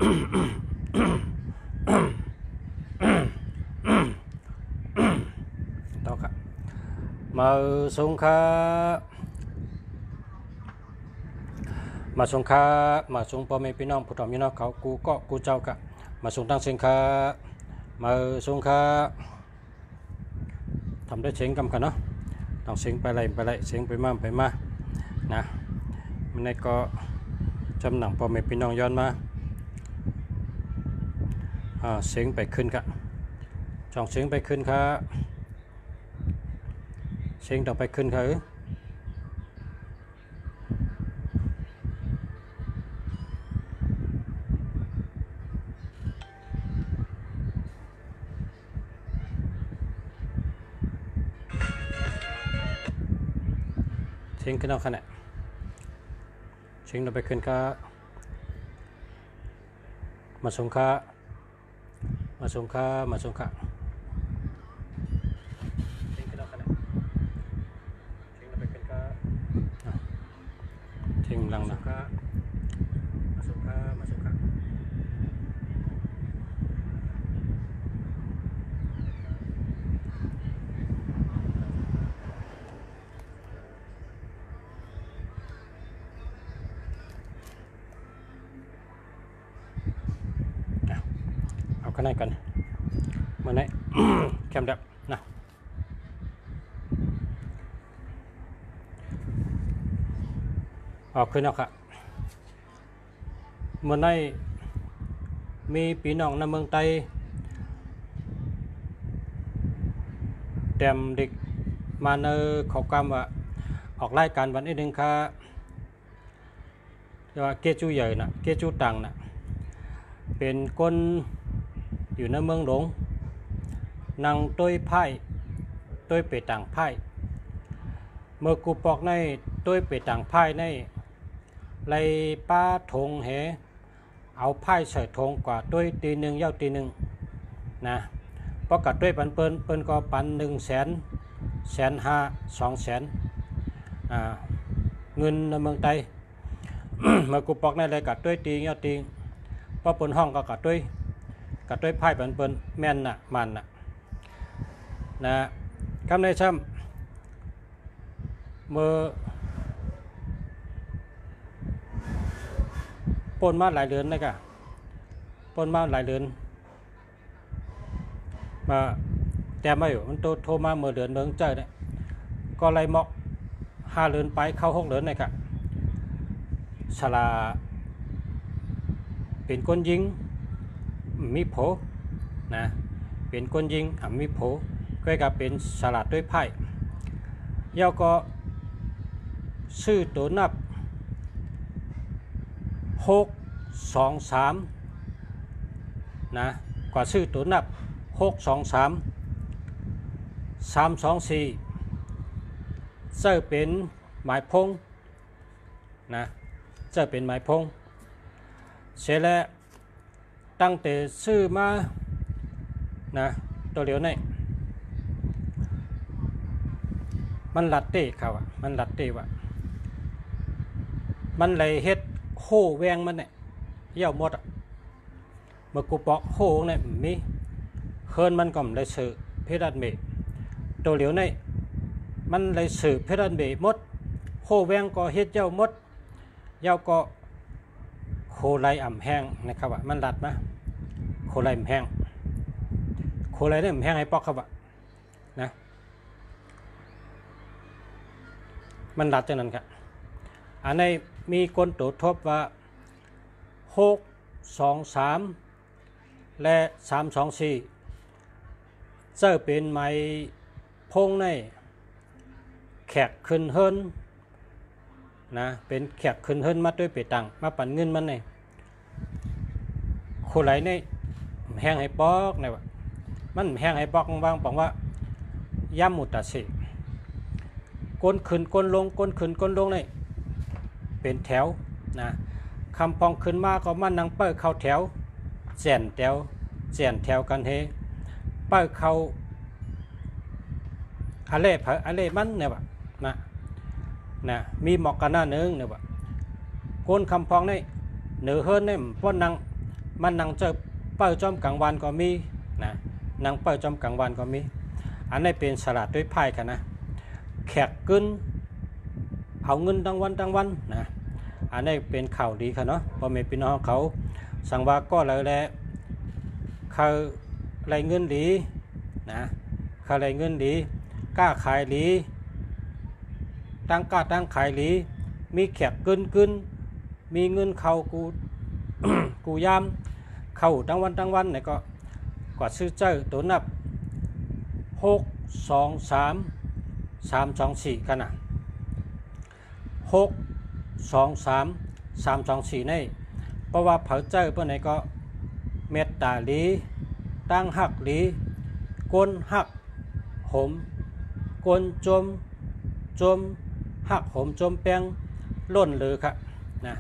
ต่อครับมาสงครามาสงครามาสงพ่อแม่พี่น้องผู้ทำพี่น้องเขากูก็กูเจ้ากะมาสงตั้งเสียงคามาสงคราทำได้เสียงกำกันเนาะต้องเสียงไปไรเสียงไปมานะมันในก็จำหนังพ่อแม่พี่น้องย้อนมาเสียงไปขึ้นกะจ่องเสียงไปขึ้นค่ะเสียงต้องไปขึ้นค่ะเสียงขึ้นเอาขนาดเสียงต้องไปขึ้นค่ะมาส่งค่ะมาส่งค่ะมาส่งค่ะเสียงขึ้นเอาขนาดเสียงต้องไปขึ้นค่ะเสียงลังนะมาส่งค่ะมาส่งค่ะเอากันไหนกันมาไหน แคมดับนะออกขึ้นเอาค่ะเมื่อไหนมีพี่น้องในเมืองไทยแต้มเด็กมาเนอขอกรรมว่าออกรายการวันนี้หนึ่งค่ะเรียกว่าเกจูใหญ่นะเกจูตังนะเป็นคนอยู่ในเมืองหลวงนั่งต้วยไพ่ต้วยเปต่างไพ่เมื่อกูปอกในต้วยเปต่างไพ่ในไล่ป้าทงเหเอาไพ่ใส่ทงกว่าต้วยตีหนึ่งเย้าตีหนึ่งนะเพราะกับต้วยปันเปิ้นก็ปัน100,000 เงินในเมืองไทย เมื่อกูปอกในเลยกับต้วยตีเย้าตีเพราะปนห้องก็กับต้วยไพ่เปิ้นแม่นน่ะมันน่ะนะคำในซ้ำเมื่อปนมาหลายเดือนนะกะปนมาหลายเดือนมาแต่ไม่อยู่มันโทรมาเมื่อเดือนเมืองเจอเนี่ยก็ไล่หมอก5 เดือนไปเข้า6 เดือนนะกะสลาเป็นคนยิงมีโผนะเป็นคนยิงมีโผก็จะเป็นสลัดด้วยไพ่เย้าก็ชื่อตัวนับ623นะกว่าชื่อตัวนับ623 324เจ้าเป็นหมายพงนะเจ้าเป็นหมายพงเสร็จแล้วตั้งแต่ซื้อมานะตัวเดียวนี่มันลัดเตะเขาอ่ะมันลัดเตะว่ะมันเลยเฮ็ดโห่แวงมันเนี่ยเย่าหมดอ่ะเมื่อกูปอกโห่เนี่ยมีเฮิร์นมันก็เลยสื่อเพดันเบตัวเดียวนี่มันเลยสื่อเพดันเบหมดโห่แวงก็เฮ็ดเย่าหมดเย่าก็โคไลอ่ำแห้งนะครับว่ามันลัดนะโคไลอ่ำแห้งโคไลเนี่ยอ่ำแห้งให้ปอกครับว่านะมันลัดจังนั้นครับอันนี้มีคนตรวจพบว่า623และ324เจ้าเป็นไม้พงในแขกขึ้นเฮิรนนะเป็นแขกขึ้นเฮิรนมาด้วยเปตังมาปั่นเงินมันเนี่ยโคไลเนี่ยแห้งให้ปอกเนี่ยวะมันแห้งให้ปอกบางบอกว่าย่ำมุตาสิก้นขึ้นก้นลงก้นขึ้นก้นลงเนี่ยเป็นแถวนะคำพองขึ้นมาก็มันนั่งเปิดเข้าแถวแจนแถวกันเฮเปิดเข้าอะไรมันเนี่ยวะนะมีหมอกกันหน้าหนึ่งเนี่ยวะก้นคำพองเนี่ยเหนือเฮิรนเนี่ยป้อนนั่ง มันนั่งเจอเปิดจอมกลางวันก็มีนะนั่งเปิดจอมกลางวันก็มีอันนี้เป็นสลัดด้วยไพ่กันนะแขกกึนเอาเงินทั้งวันนะอันนี้เป็นข่าวดีค่ะเนาะพ่อแม่พี่น้องเขาสั่งว่าก็เลยแหละเขาไรเงินดีนะเขาไรเงินดีกล้าขายดีตั้งกล้าตั้งขายดีมีแขกกึนมีเงินเขากู กูยามเข้าทั้งวันเนี่ยก็กว่าซื้อเจอตัวนับ6 2 3 3 2 4กันนะ6 2 3 3 2 4นี่เพราะว่าเผาเจอเพื่อนไหนก็เมตตาลีตั้งหักลีก้นหักหมก้นจมหักหมจมแป้งล้นเลยครับนะ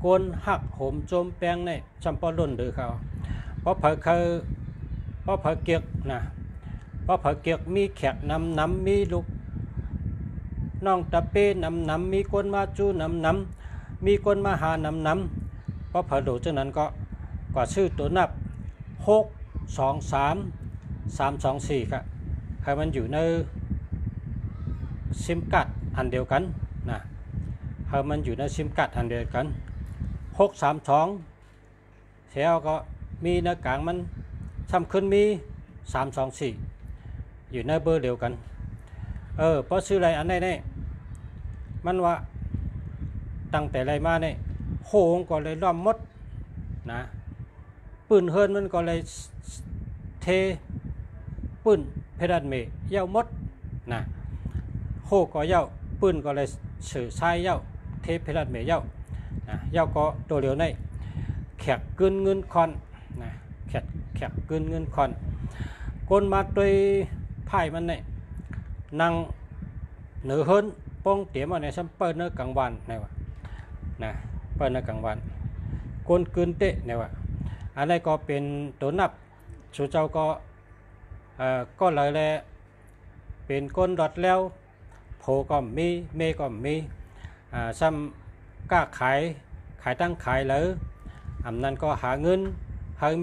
ก้นหักหมจมแป้งนี่จำปอล้นเลยเขาเพราะเผาเกียกนะเพราะเผาเกียกมีแขกน้ำมีลูกน้องตะเป้น้ำมีคนมาจู้น้ำมีคนมาหาน้ำเพราะเผาโดดจากนั้นก็กว่าชื่อตัวนับ6 2 3 3 2 4ครับให้มันอยู่ในซิมการ์ดอันเดียวกันนะให้มันอยู่ในซิมการ์ดอันเดียวกัน6 3 2เสียก็มีในกลางมันซ้ำขึ้นมี3 2 4อยู่ในเบอร์เดียวกันเพราะซื้ออะไรอันนี้เนี่ยมันว่าตั้งแต่ไรมาเนี่ยโหงก็เลยล้อมมดนะปืนเฮิร์นมันก็เลยเทปืนเพดานเมย์เย้ามดนะโหก็เย้าปืนก็เลยสื่อใช้เย้าเทเพดานเมย์เย้านะเย้าก็ตัวเหลียวในแขกกึนเงินคอนนะแขกกึนเงินคอนคนมาด้วยไพ่มันเนี่ยนั่งเหนือเฮิร์นป้องเตี๋ยมาในซัมเปิลเนื้อกลางวันนี่วะนะเปิลเนื้อกลางวันคนกึนเตะนี่วะอันนี้ก็เป็นตัวนับสู่เจ้าก็เลยแหละเป็นก้นดอดแล้วโผก็มีเมก็มีซ้ำกล้าขายตั้งขายเลยอันนั้นก็หาเงิน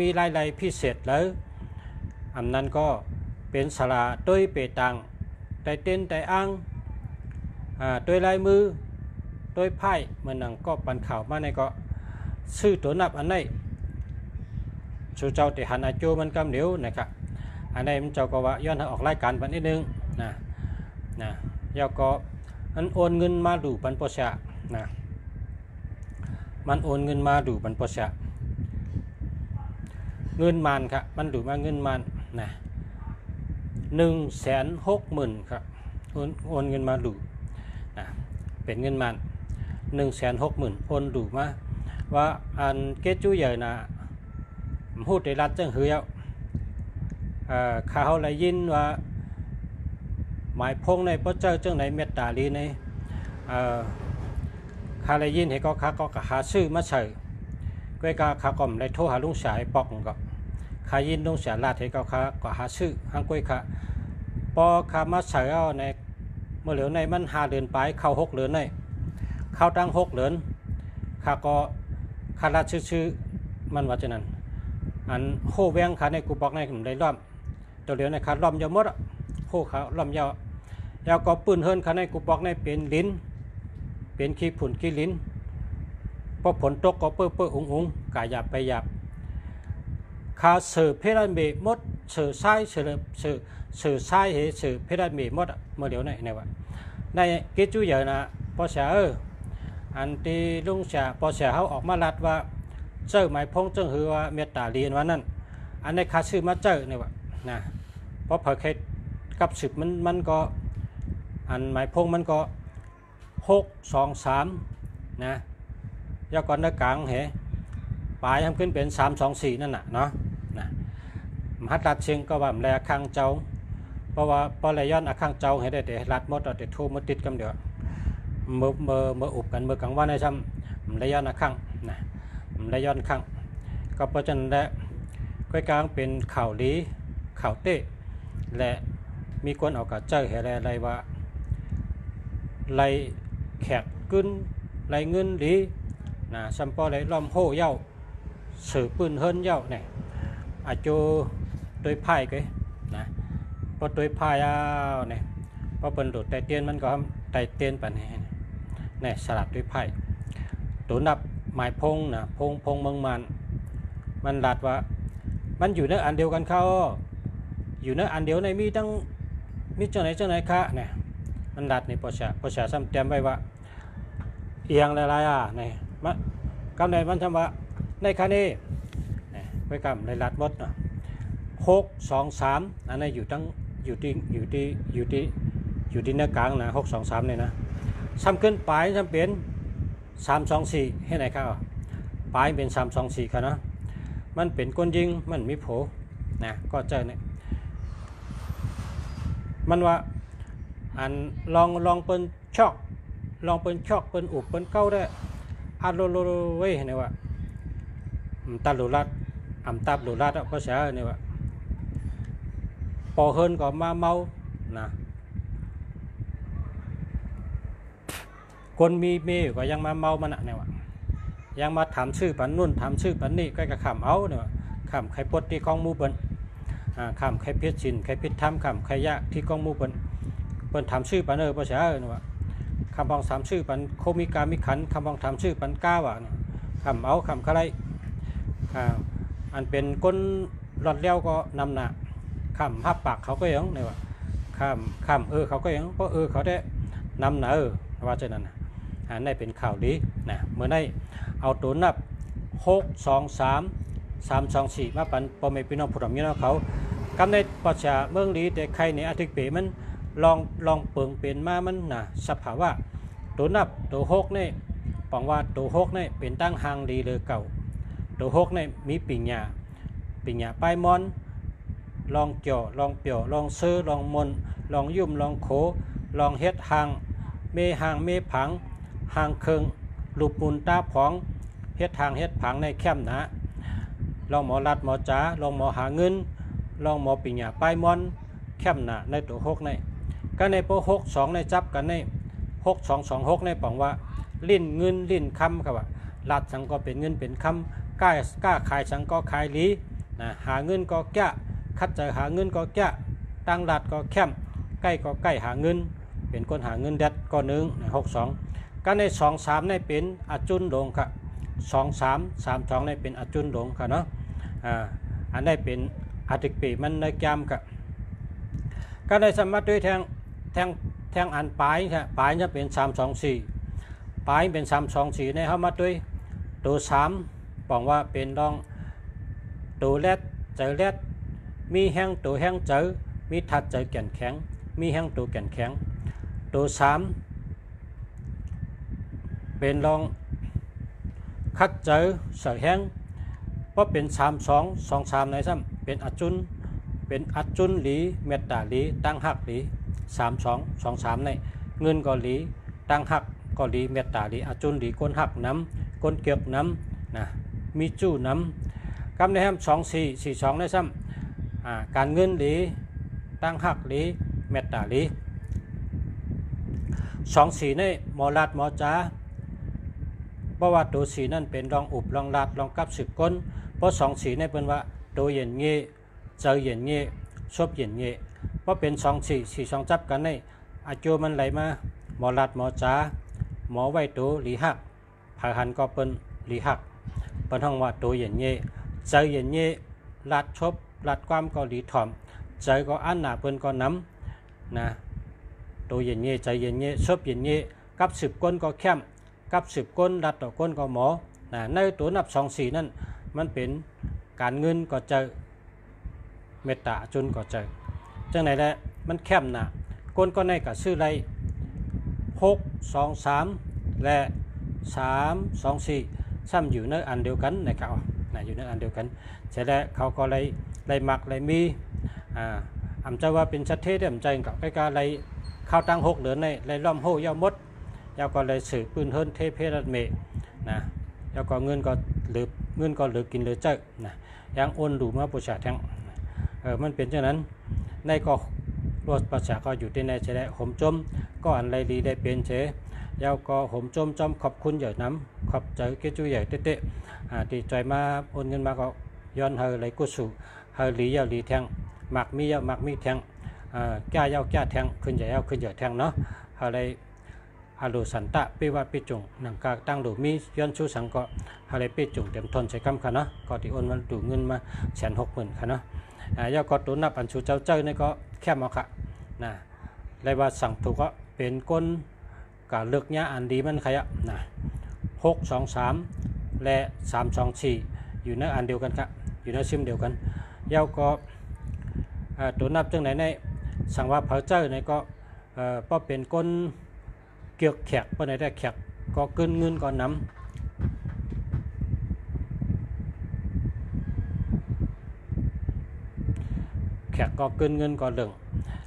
มีรายพิเศษเลยอันนั้นก็เป็นสลาด้วยเปตังแต่เต้นแต่อ้างด้วยลายมือด้วยไพ่มันนั่งก็ปันข่าวมาในก็ซื้อตัวนับอันนี้สู่เจ้าติหันอาจูมันกำเหนียวนะครับอันนี้มันเจ้าก็ว่าย้อนออกรายการปันนิดนึงนะยาก็มันโอนเงินมาดูปันปชะนะมันโอนเงินมาดูปันปชะเงินมันครับมันดูมาเงินมันนะ160,000ครับโอนเงินมาดูนะเป็นเงินมัน160,000โอนดูมาว่าอันเกจูใหญ่นะพูดในรัฐจังหือเขาเลยยินว่าหมายพงในพระเจ้าจังไหนเมตตาลีในเขาเลยยินเห็นก็เขาก็หาซื้อมาใส่ก็เขาก็ได้โทรหาลุงสายปอกก็ขายินลุงสายลาดเห็นเขาก็หาซื้อห้างกุ้ยขาพอขามาใส่เอาในเมื่อเหลียวในมัน5 เดือนไปเข้า6 เดือนในเข้าตั้ง6 เดือนเขาก็ขาลาดชื่อมันว่าจะนั้นอันโคแวงขาในกูบอกในผมได้ล้อมตัวเหลียวในขาล้อมยาวมดโคขาล้อมยาวก็ปืนเฮิร์นขาในกูบอกในเป็นลิ้นเป็นขี้ผุนขี้ลิ้นพอผลตกก็เปื้ออุ้งกายหยาบไปหยาบขาเสือเพดานเมย์มดเสือไส้เสือไส้เหเสือเพดานเมย์มดเมื่อเดี๋ยวในวะในกิจจุใหญ่นะพอเสียอันที่ลุงเสียพอเสียเขาออกมาลัดว่าเจ้าหมายพงจังหือว่าเมตตาเรียนวันนั้นอันในคาซื้อมาเจ้าเนี่ยวะนะเพราะเผยเคยกับสืบมันก็อันหมายพงมันก็6 2 3นะยาก่อนในกลางเหปลายทำขึ้นเป็น3 2 4นั่นน่ะเนาะนะมหัดรัดเชียงก็ว่าแลข้างเจ้าเพราะว่าพอเลยย้อนข้างเจ้าให้ได้แต่รัดมดแต่ทูมาติดกันเดี๋ยวเมื่ออุบกันเมื่อกลางวันในซ้ำเลยย้อนข้างนะได้ย้อนข้างก็เพราะฉะนั้นและก้อยกลางเป็นข่าวลีข่าวเต้และมีคนเอากระเจ้าอะไรว่าไล่แขกกึนไล่เงินลีนะซัมปอไล่ล้อมโห่เย้า sửปืนhơn nhau này à cho tôi phai cái nèพอตัวพายเนี่ยพอเป็นโดดไตเตียนมันก็ไตเตียนปันนี้เนี่ยสลับด้วยไผ่ตัวนับหมายพงนะพงเมืองมันหลัดว่ามันอยู่ในอันเดียวกันเขาอยู่ในอันเดียวในมีตั้งมีเจ้าไหนคะเนี่ยมันหลัดในภาษาซ้ำเติมไว้ว่าเอียงอะไรเนี่ยมันคำไหนมันทำว่าในคานี้เนี่ยไว้คำในหลัดมดนะ6 2 3อันนี้อยู่ที่เนื้อกลางนะ6 2 3เนี่ยนะซ้ำขึ้นปลายซ้ำเป็น3 2 4ให้ไหนครับปลายเป็น3 2 4ครับนะมันเป็นก้นยิงมันมีโผนะก็เจอเนี่ยมันว่าอันลองเปิ้นช็อกเปิ้นอุบเปิ้นเก้าได้อัดโลเว้ยเนี่ยว่าตาลุลัดตาลุลัดภาษาเนี่ยว่าพอเฮินก็มาเมานะคนมีเมียก็ยังมาเมามันเนี่ยว่ายังมาถามชื่อปันนุ่นถามชื่อปันนี่ก็ขำเอาเนี่ยขำใครปดที่กองมูเปิ้นขำใครเพียรชินใครพิษทำขำใครยะที่กองมูเปิ้นถามชื่อปันภาษาเนี่ยว่าคำบองถามชื่อปันโคมิกามิขันคำบองถามชื่อปันก้าวะขำเอาขำอะไรอันเป็นก้นหลอดเลี้ยวก็นำหนาข้ามหับปากเขาก็ยังเนี่ยว่าข้ามเขาก็ยังเพราะเขาได้นำหนาว่าเช่นนั้นอันนี้เป็นข่าวดีนะเมื่อได้เอาตัวนับ6 2 3 3 2 4มาปันพ่อแม่พี่น้องผู้ดำยี่น้องเขากำในประชาเมืองดีแต่ใครในอาทิตย์เปมันลองเปิงเป็นมามันนะสภาวะตัวนับตัว6นี่ปองว่าตัว6นี่เป็นตั้งหางดีเลยเก่าตัว6นี่มีปิญญาป้ายมอนลองเจาะลองเปี่ยวลองซื้อลองมนลองยุ่มลองโขลองเฮ็ดหางเมผังหางเคิงลูกปูนตาผองเฮ็ดหางเฮ็ดผังในแคมป์นะลองหมอรัดหมอจ๋าลองหมอหาเงินลองหมอปิญญาป้ายมอนแคมป์นะในตัว6ในก็ในโป6 2ในจับกันใน6 2 2 6ในปองว่าลิ้นเงินลิ้นคำครับว่ารัดสังก็เป็นเงินเป็นคำกล้าขายสังก็ขายลีนะหาเงินก็แก่คัดใจหาเงินก็แก่ตั้งรัดก็แคมใกล้ก็ใกล้หาเงินเป็นคนหาเงินเด็ดก็1 6 2ก็ใน2 3ในเป็นอจุนดงครับ2 3 3 2ในเป็นอจุนดงครับเนาะอันได้เป็นอาติปีมันในแกมกับก็ในสมัติด้วยแทงอันปลายจะเป็น3 2 4ปลายเป็น3 2 4ในเข้ามาด้วยตัว3บอกว่าเป็นดองตัวเล็ดเจอเล็ดมีแห้งตัวแห้งเจอมีถัดเจอแก่นแข็งมีแห้งตัวแก่นแข็งตัว3เป็นลองคัดเจอเสือแห้งเพราะเป็น3 2 2 3ในซ้ำเป็นอัจุนหลีเมตตาหลีตั้งหักหลี3 2 2 3ในเงินก็หลีตั้งหักก็หลีเมตตาหลีอัจุนหลีก้นหักน้ำก้นเกียบน้ำนะมีจู้น้ำกำในแฮม2 4 4 2ในซ้ำการเงินหลีตั้งหักหลีเมตตาหลี2 4ในหมอลัดหมอจ๋าเพราะว่าตัว4นั่นเป็นรองอุบรองลัดรองกับ10ก้นเพราะ2 4ในเป็นว่าตัวเย็นเงี้ยเจอเย็นเงี้ยชบเย็นเงี้ยเพราะเป็น2 4 4 2จับกันในอาโจมันไหลมาหมอลัดหมอจ๋าหมอไว้ตัวหลีหักผ่าหันก็เป็นหลีหักเป็นห้องว่าตัวเย็นเงี้ยเจอเย็นเงี้ยลัดชบลัดความก็หลีถ่อมใจก็อันหนาเปิ้นก็น้ำนะตัวเย็นเงี้ยใจเย็นเงี้ยชบเย็นเงี้ยกับ10ก้นก็แคมกับ10ก้นลัดต่อก้นก็หมอนะในตัวนับ2 4นั่นมันเป็นการเงินก็เจอเมตตาจุนก็เจอจังไหนแหละมันแคมนะก้นก็ในกับชื่อไร6 2 3และ3 2 4ซ้ำอยู่ในอันเดียวกันนะครับอยู่ในอันเดียวกันเสร็จแล้วเขาก็เลยมักเลยมีอำเจ้าว่าเป็นชัดเทศอำใจกับใกล้ๆเลยเข้าตั้ง6เหลือในเลยล้อมโหยาวมดยาวก็เลยสืบปืนเฮิรนเทเพรัตเมนะยาวก็เงินก็เหลือกินเหลือเจ้านะยังโอนดูมาประชาแทงมันเป็นเช่นนั้นในก็รถประชาก็อยู่ที่ในเฉลยห่มจมก็อันไรดีได้เป็นเฉ ยาวก็ผมจมขอบคุณใหญ่น้ำขอบใจเกจูใหญ่เตะตีใจมาโอนเงินมาก็ย้อนเฮอไหลกุศลเฮอหลียาวหลีแทงหมักมียาวหมักมีแทงแก้ยาวแก้แทงขึ้นใหญ่ยาวขึ้นใหญ่แทงเนาะเฮอไหลฮาลูสันตะปีว่าปีจงหนังกาตั้งดูมีย้อนชูสังก็เฮอไหลปีจงเต็มทนใช้คำค่ะเนาะก็ที่โอนมันดูเงินมา160,000ค่ะเนาะยาวก็ตัวนับอันชูเจ้านี่ก็แค่มาค่ะนะเลยว่าสั่งถูกก็เป็นก้นกับเลือกเนี้ยอันดีมันขยับนะ623และ324อยู่ในอันเดียวกันครับอยู่ในซิมเดียวกันยาวก็ตัวนับจังไหนในสั่งว่าเผาเจ้าในก็ป้อเป็นก้นเกี่ยวแขกป้อในได้แขกก็เกินเงินก่อนน้ำแขกก็เกินเงินก่อนเหลือง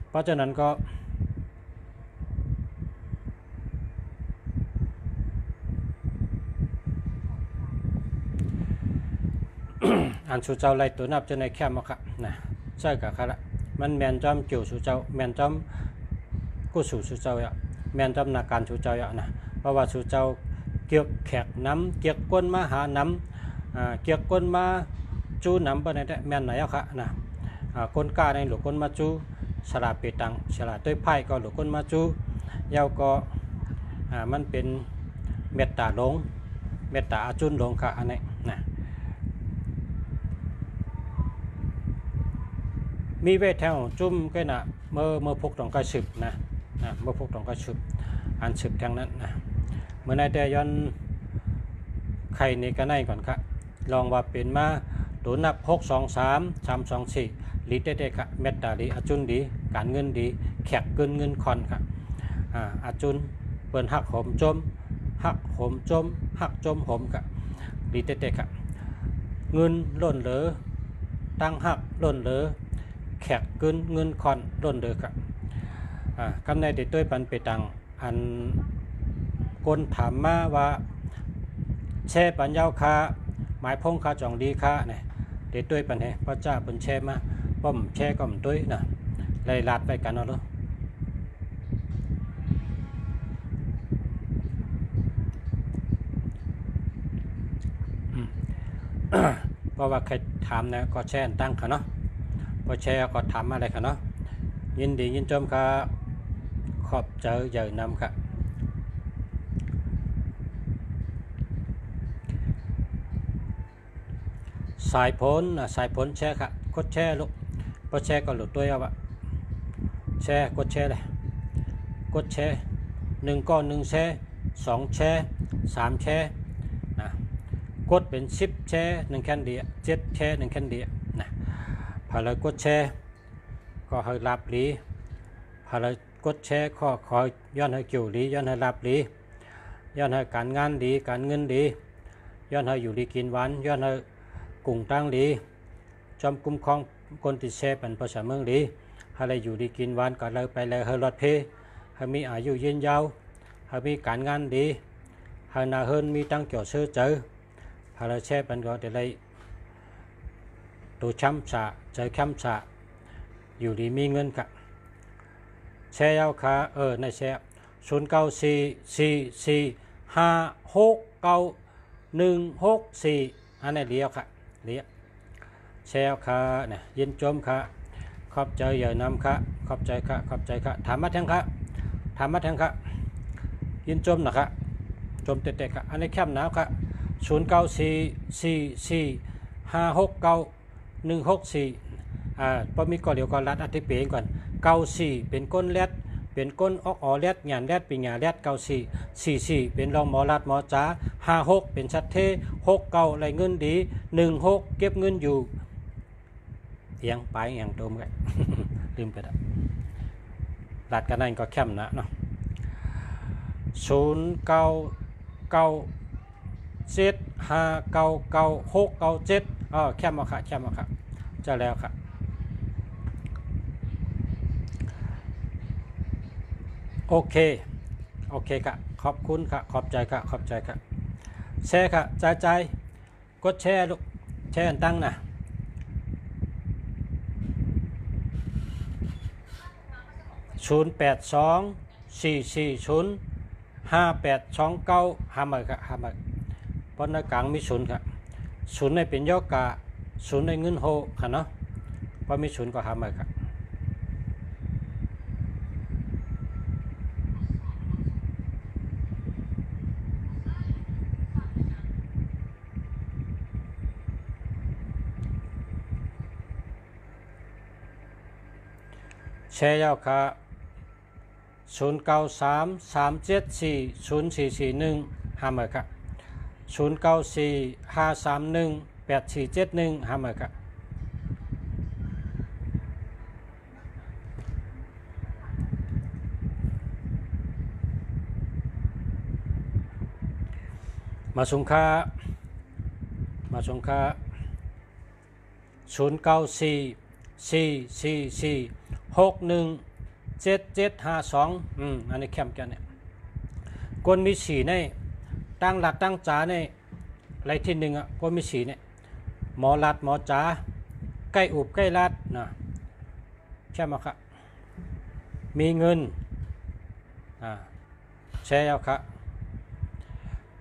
เพราะฉะนั้นก็อันสุเจ้าไล่ตัวนับจะในแคมมาค่ะนะใช่กับค่ะละมันแมนจอมเกี่ยวสุเจ้าแมนจอมกู้สุเจ้าอ่ะแมนจอมนาการสุเจ้าอ่ะนะเพราะว่าสุเจ้าเกี่ยวแขกน้ำเกี่ยวก้นมาหาน้ำเกี่ยวก้นมาจูน้ำไปในแมนไหนอ่ะค่ะนะก้นกาในหรือก้นมาจูฉลาดเปตังฉลาดด้วยไพ่ก็หรือก้นมาจูยาวก็มันเป็นเมตตาลงเมตตาอาจุนลงค่ะอันนี้นะมีเวทแถวจุ่มก็นะเมื่อพกตองกระสืบนะเมื่อพกตองกระสืบอันสืบทางนั้นนะเมื่อในแต่ย้อนไข่ในกันในก่อนครับลองว่าเป็นมาตัวนับ623 324ลีเด็ดๆครับเมตตาลีอาจุนดีการเงินดีแขกเกินเงินคอนครับอาจุนเปิดหักหอมจมหักหอมจมหักจมหอมครับลีเด็ดๆครับเงินล้นเหลือตั้งหักล้นเหลือแขกเกินเงินคอนล้นเดือกคำในเด็ดด้วยปันเปตังอันคนถามมาว่าแช่ปัญญาคาหมายพงคาจ่องดีคาเนี่ยเด็ดด้วยปันเหพระเจ้าเป็นแช่มาป้อมแช่ก็มด้วยนะไล่ลาดไปกันเอาลูกเพราะว่าใครถามนะก็แช่ตั้งค่ะเนาะพอแชร์ก็ทำอะไรกันเนาะยินดียินชมครับขอบเจอเยอะนำครับสายพ้นแชร์ครับกดแชร์ลูกพอแชร์ก็หลุดด้วยเอาวะแชร์กดแชร์เลยกดแชร์1ก้อน1แชร์2แชร์3แชร์นะกดเป็น10แชร์1แคนเดีย7แชร์1แคนเดียนะพอเรากดแชร์ก็ให้รับหลีพอเรากดแชร์ก็ขอย้อนให้เกี่ยวหลีย้อนให้รับหลีย้อนให้การงานดีการเงินดีย้อนให้อยู่ดีกินหวานย้อนให้กุ้งตั้งดีจอมคุ้มครองคนติดแชร์เป็นภาษาเมืองดีให้เราอยู่ดีกินหวานก็เลยไปเลยให้รอดเพให้มีอายุยืนยาวให้มีการงานดีให้นาเฮินมีตั้งเกี่ยวเชื่อเจอให้เราแชร์เป็นก็จะได้ตัวช้ำสะใจช้ำสะอยู่ดีมีเงินค่ะแชร์เอาค่ะในแชร์0944456914อันนี้เลี้ยวค่ะเลี้ยวแชร์ค่ะเนี่ยยินชมค่ะขอบใจใหญ่นำค่ะขอบใจค่ะขอบใจค่ะถามมาแทงค่ะถามมาแทงค่ะยินชมนะคะชมเตะๆค่ะอันนี้แคบหนาวค่ะ0944456914พอมีก่อนเดี๋ยวก่อนรัดอธิเปงก่อน94เป็นก้นแรดเป็นก้นออกแรดหยานแรดเป็นหยาแรด9444เป็นรองหมอรัดหมอจ๋า56เป็นชัดเท69ไรเงินดี16เก็บเงินอยู่เอียงไปอย่างโดมกัน ลืมไปแล้วรัดกันนั่นก็แคมนะเนาะ0997599697แคมมาค่ะแคมมาค่ะจะแล้วค่ะโอเคค่ะขอบคุณค่ะขอบใจค่ะขอบใจค่ะแชร์ค่ะใจกดแชร์ลูกแชร์ตั้งนะ082440 5829หาเมค่ะหาเมเพราะในกลางมีศูนย์ค่ะศูนย์ในเป็นย่อกะศูนย์ในเงินโฮค่ะเนาะเพราะมีศูนย์ก็หาเมค่ะแชร์ยาวค่ะ0933740441หาเมค่ะ0945318471หาเมค่ะมาส่งค่า094444617752อันนี้แคมป์กันเนี่ยกวนมีสีในตั้งหลัดตั้งจ๋าในอะไรที่หนึ่งอ่ะกวนมีสีเนี่ยหมอหลัดหมอจ๋าใกล้อุบใกล้ลัดนะใช่ไหมครับมีเงินแชร์เอาครับ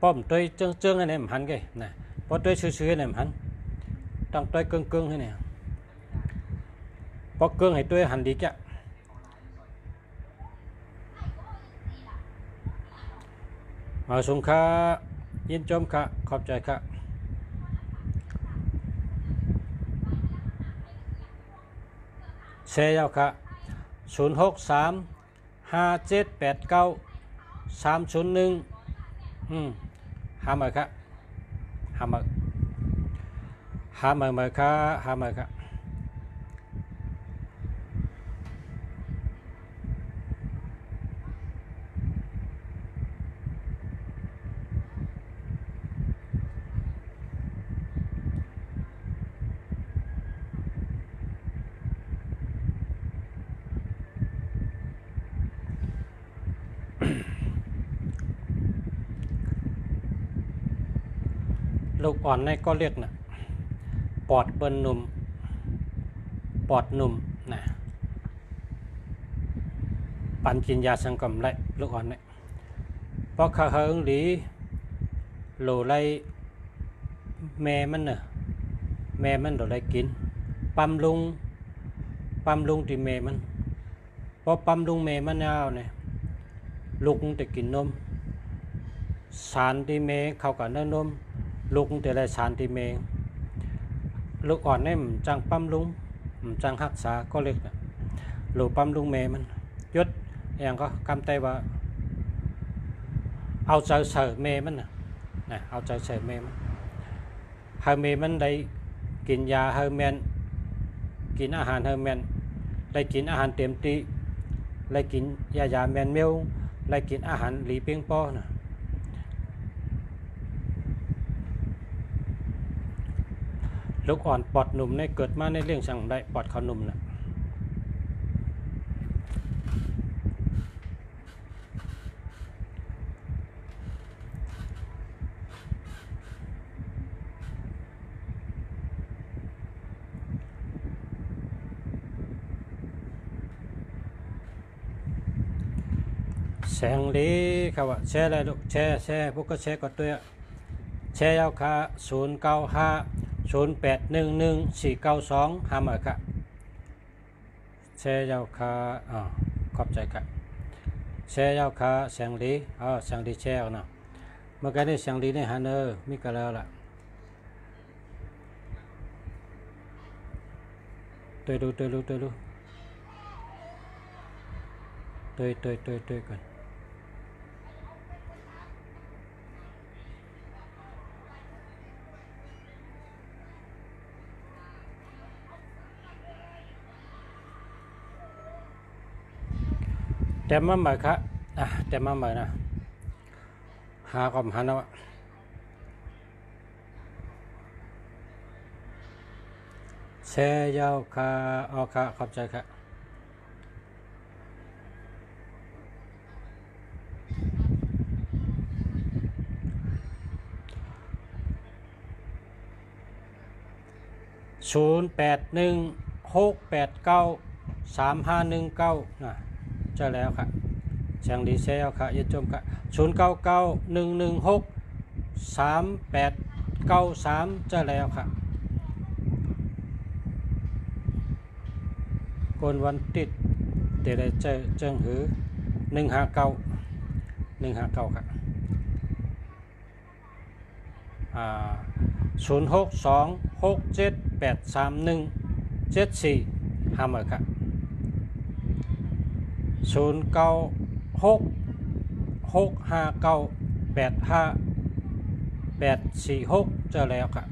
ป้อมตัวเจื้องให้เนี่ยมันหันกันนะเพราะตัวซื้อๆเนี่ยมันหันต้องตัวเกึ่งให้เนี่ยเพราะเกึ่งให้ตัวหันดีจ้ะมาส่งค่ะยินจมค่ะขอบใจค่ะแชร์เอาค่ะ0635789301หาเมค่ะหาเมค่ะหาเมค่ะลูกอ่อนในก็เรียกนะปอดเปิ้นนุ่มปอดนุ่มนะปันกินยาสังกำไรลูกอ่อนเนี่ยเพราะข้าเฮิงหลีโหลไรแม่มันน่ะแม่มันโหลไรกินปั๊มลุงที่แม่มันพอปั๊มลุงแม่มันเอาเนี่ยลูกจะกินนมสารที่แม่เข้ากับเนื้อนมลูกแต่ละสารที่แม่ลูกอ่อนเนี่ยมันจังปั๊มลุงมันจังรักษาก็เล็กนะลูกปั๊มลุงแม่มันยศอย่างก็กำใจว่าเอาใจใส่แม่มันนะเอาใจใส่แม่มันให้แม่มันได้กินยาให้แม่กินอาหารให้แม่ได้กินอาหารเต็มที่ได้กินยาแม่เมียวได้กินอาหารหลีเพียงพอนะลูกอ่อนปอดหนุ่มในเกิดมาในเรื่องสั่งได้ปอดเขาหนุ่มนะแสงลีครับว่าแชร์อะไรลูกแชร์พวกก็แชร์ก็ตัวแชร์ยาวค่ะ0950811492หาเมค่ะแชร์ยาวค่ะขอบใจค่ะแชร์ยาวค่ะแสงลีแสงลีแชร์นะเมื่อกี้นี่แสงลีในฮันเนอร์มีกันแล้วล่ะตัวดูตัวกันแต่มาใหม่ครับแต่มาใหม่นะหาความหันนะวะแชร์ยาวค่ะค่ะขอบใจค่ะ0816893519จะแล้วค่ะ เสียงดีเซลค่ะยืนชมค่ะ0991163893จะแล้วค่ะคนวันติดเดี๋ยวได้เจิงหือ159ค่ะ0626783174ห้าหมื่นค่ะ0966598546เจอแล้วค่ะ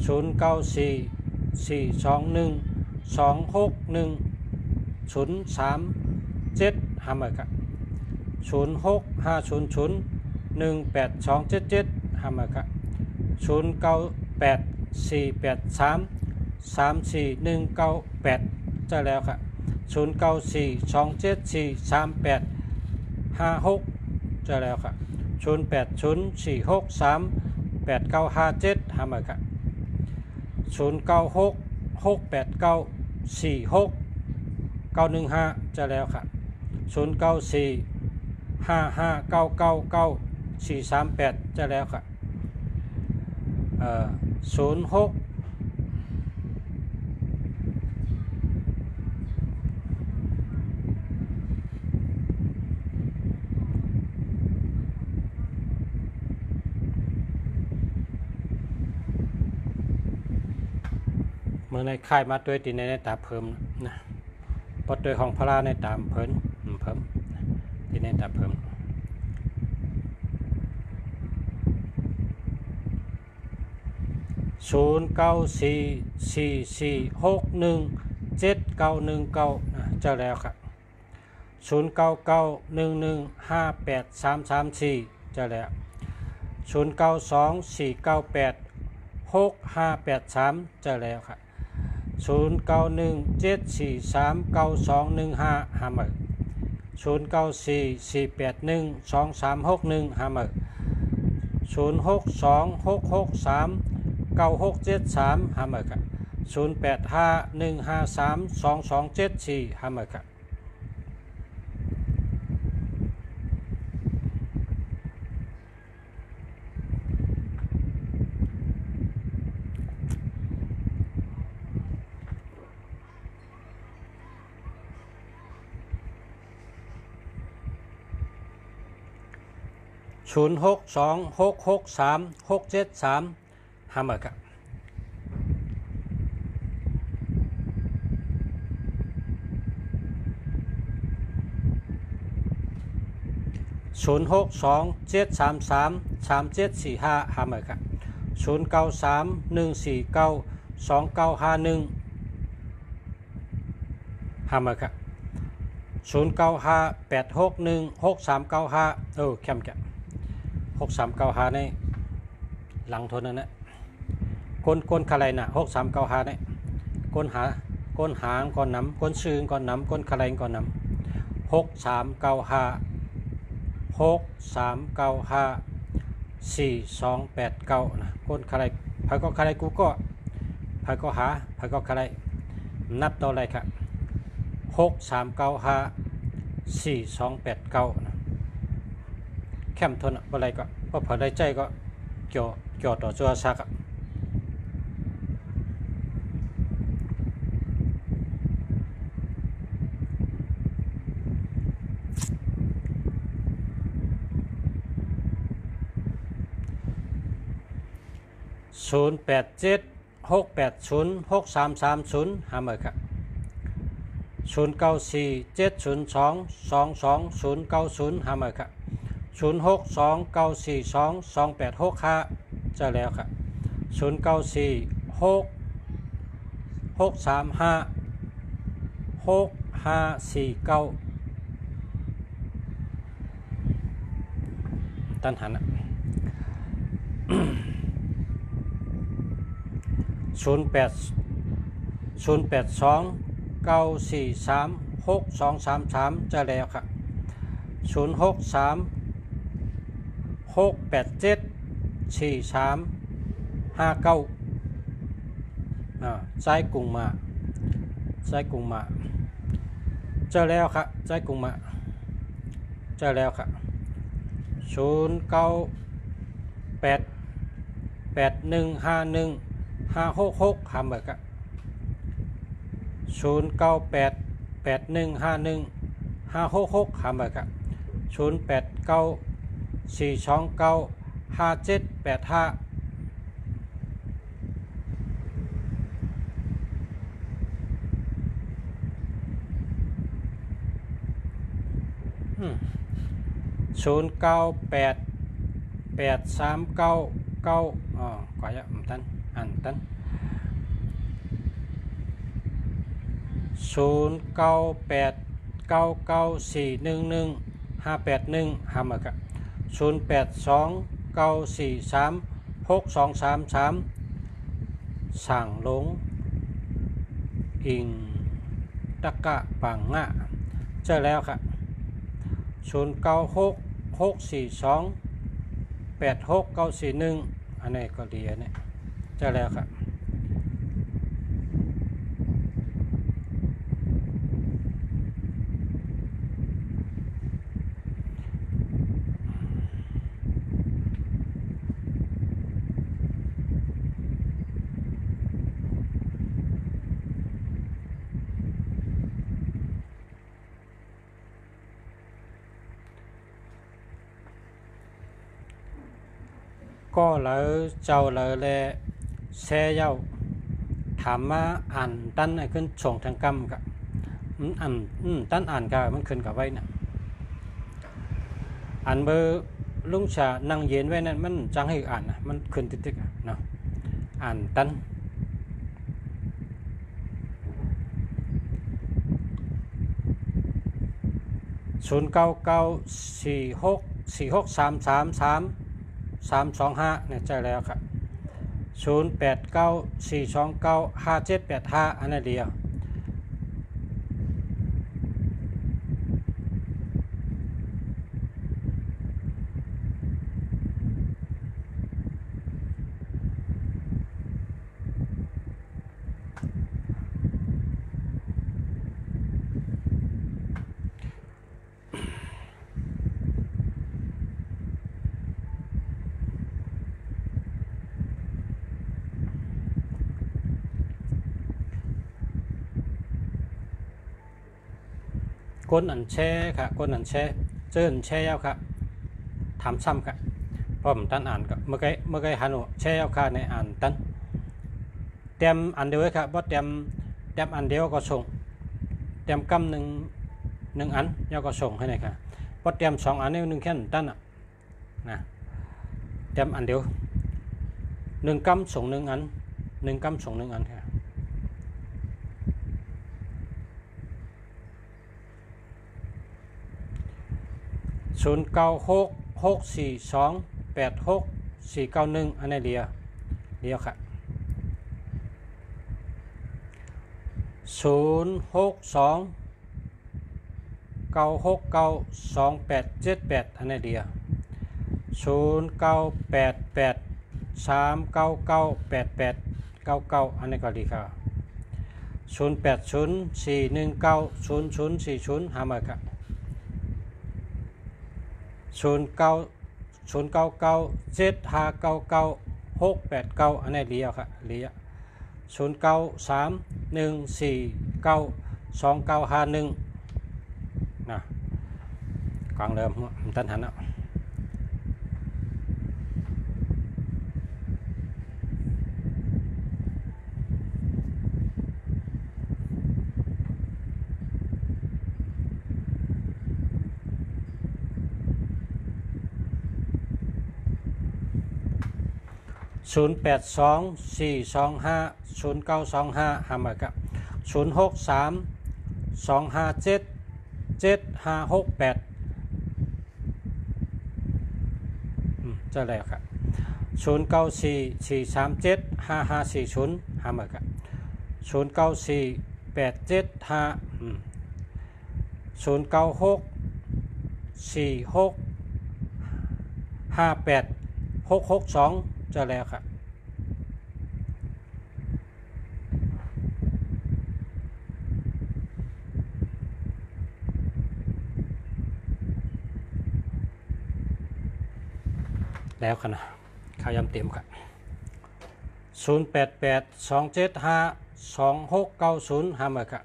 094421261037ห้าหมื่นค่ะ0650018277ห้าหมื่นค่ะ0984833419เจอแล้วค่ะ0942743856เจอแล้วค่ะ0804638957ห้าหมื่นค่ะ0966894615เจอแล้วค่ะ0945599438เจอแล้วค่ะ06เมื่อในค่ายมาด้วยตีในตาเพิ่มนะพอตัวของพระราในตามเพิ่มตีในตาเพิ่ม0944461791เจอแล้วครับ0991158334เจอแล้ว0924986583เจอแล้วครับ0917439215ห้าหมื่น0944812361ห้าหมื่น0626639673ห้าหมื่นครับ0851532274ห้าหมื่นครับ0626636735ห้าหมื่นครับ0627333745ห้าหมื่นครับ0931492951ห้าหมื่นครับ0958616395แคมป์6395ในหลังทนนั่นแหละก้นคาไรน่ะ6395เนี่ยก้นหางก่อนน้ำก้นชื่อก่อนน้ำก้นคาไรก่อนน้ำ639543954289นะก้นคาไรไผก็คาไรกูก็ไผก็หาไผก็คาไรนับต่ออะไรครับ63954289นะแคมทนอะไรก็พอได้ใจก็เกี่ยวต่อจัวซัก0876806330ห้าหมื่นครับ0947022290ห้าหมื่นครับ0629422865เจอแล้วครับ0946356549ตันหันอ่ะ0829436233จะแล้วครับ0636874359ใจกุ้งมาจะแล้วครับใจกุ้งมา เจอแล้วครับ0988151566หามเบิกครับ0988151566หามเบิกครับ089429578509883999ก่อนจะตันอ่านตัน0989941151หามกะ0829436233สั่งลงอิงตะกะปังงะเจอแล้วครับ0966428691อันนี้ก็ดีอันนี้เจอแล้วครับก็เลยเจ้าเลยแลแช่เย้าถามมาอ่านตั้นไอ้ขึ้นส่งทางกรรมกับอ่านตั้นอ่านกับมันขึ้นกับไว้นะอ่านเบอร์ลุงชานั่งเย็นไว้นั่นมันจังให้อ่านนะมันขึ้นติ๊กๆเนาะอ่านตั้น099464633325เนี่ยใจแล้วครับ0894295785อันนี้เดียวก้นอันแช่ค่ะก้นอันแช่เจออันแช่แล้วครับถามซ้ำค่ะเพราะผมตั้นอ่านก็เมื่อกี้ฮันโนแช่แล้วค่ะในอ่านตั้นเต็มอันเดียวครับเพราะเต็มอันเดียวก็ส่งเต็มกำหนึ่งอันแล้วก็ส่งให้ไหนครับเพราะเต็ม2อันนี่1แค่ตั้นอ่ะนะเต็มอันเดียว1กำส่ง1อัน1กำส่ง1อันค่ะ0966428691อันนี้เดียวครับ0629692878อันนี้เดียว098839998899อันนี้ก็ดีครับ0804190040หามาครับ0997599689อันนี้เลียวครับเลีย0931492951นะกลางเริ่มตันหันอ่ะ0824250925หามาครับ0632577568จะแล้วครับ0944375540หามาครับ0948700964658662จะแล้วครับ แล้วค่ะนะข่าวยำเต็มค่ะ0882752690ห้าเมื่อค่ะ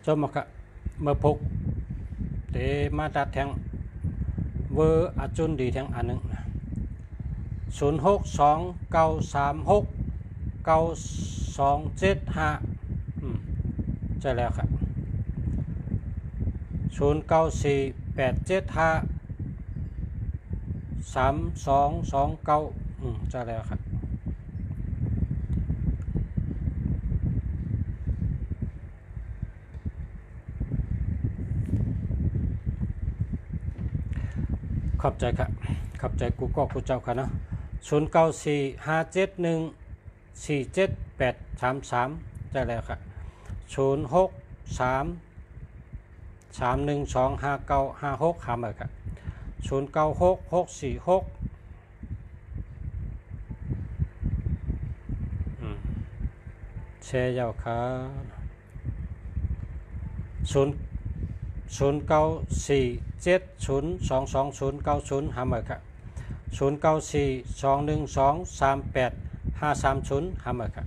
จบมาค่ะเมื่อพกเตมาตัดแทงเวอร์อาจุนดีแทงอันหนึ่ง0629369275ใช่แล้วครับ0948753229ใช่แล้วครับขอบใจครับขอบใจกูก็กูเจ้าค่ะเนาะ0945714733ใช่แล้วครับ0633125956หาเมื่อครับ096646แชร์ยาวครับ0947022090หาเมื่อครับ0942123850หาเมื่อครับ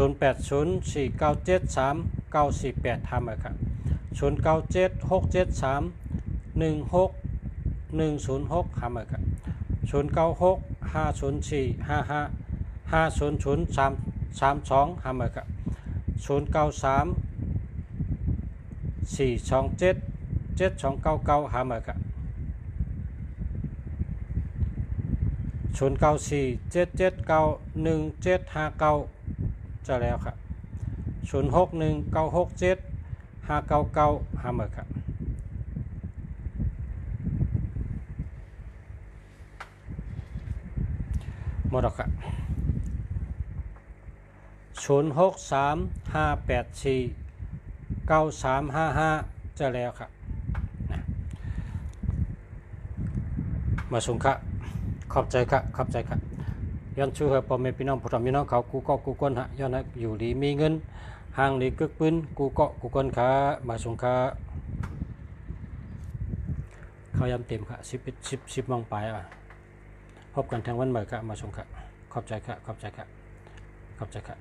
0804973948หาเมื่อครับ0976731610หาเมื่อครับ09650455500332หาเมื่อครับ0934277299หาเมื่อครับ0947791759จะแล้วครับ0619675995เมื่อครับหมดแล้วครับ0635849355จะแล้วครับมาส่งครับขอบใจครับขอบใจครับย้อนช่วยพ่อแม่พี่น้องผู้ทำพี่น้องเขากูก็กูก้นฮะย้อนให้อยู่ดีมีเงินห่างดีกึกปืนกูก็กูก้นขามาส่งขาเขายำเต็มค่ะ10โมงไปพบกันทางวันใหม่ครับมาส่งครับขอบใจครับขอบใจครับขอบใจครับ